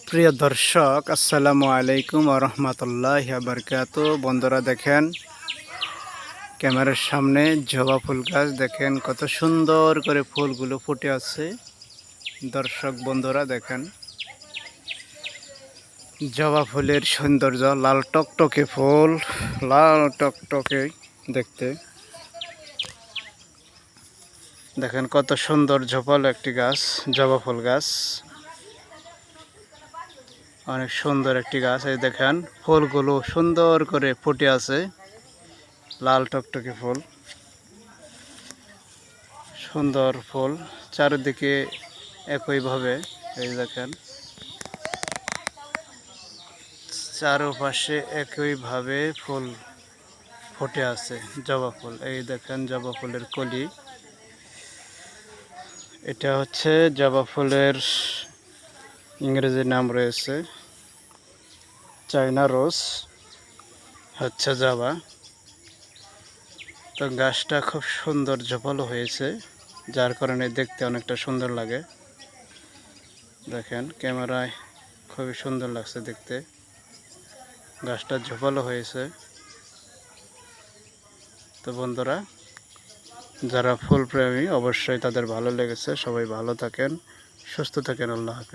প্রিয় দর্শক, আসসালামু আলাইকুম ওয়া রাহমাতুল্লাহি ওয়া বারাকাতুহু। বন্ধুরা দেখেন, ক্যামেরার সামনে জবা ফুল গাছ দেখেন কত সুন্দর করে ফুলগুলো ফুটে আছে। দর্শক বন্ধুরা দেখেন জবা ফুলের সৌন্দর্য, লাল টকটকে ফুল, লাল টকটকে দেখতে। দেখেন কত সুন্দর ঝোপালো একটি গাছ, জবা ফুল গাছ, অনেক সুন্দর একটি গাছ। এই দেখেন ফুলগুলো সুন্দর করে ফুটে আছে, লাল টকটকে ফুল, সুন্দর ফুল চারিদিকে একইভাবে। এই দেখেন চারপাশে একইভাবে ফুল ফুটে আছে, জবা ফুল। এই দেখেন জবা ফুলের কলি, এটা হচ্ছে জবা ফুলের ইংরেজি নাম রয়েছে চায়না রোজ, হচ্ছে জবা। তো গাছটা খুব সুন্দর ঝোপালো হয়েছে, যার কারণে দেখতে অনেকটা সুন্দর লাগে। দেখেন ক্যামেরায় খুবই সুন্দর লাগছে দেখতে, গাছটা ঝোপালো হয়েছে। তো বন্ধুরা, যারা ফুল প্রেমী অবশ্যই তাদের ভালো লেগেছে। সবাই ভালো থাকেন, সুস্থ থাকেন। আল্লাহ হাফেজ।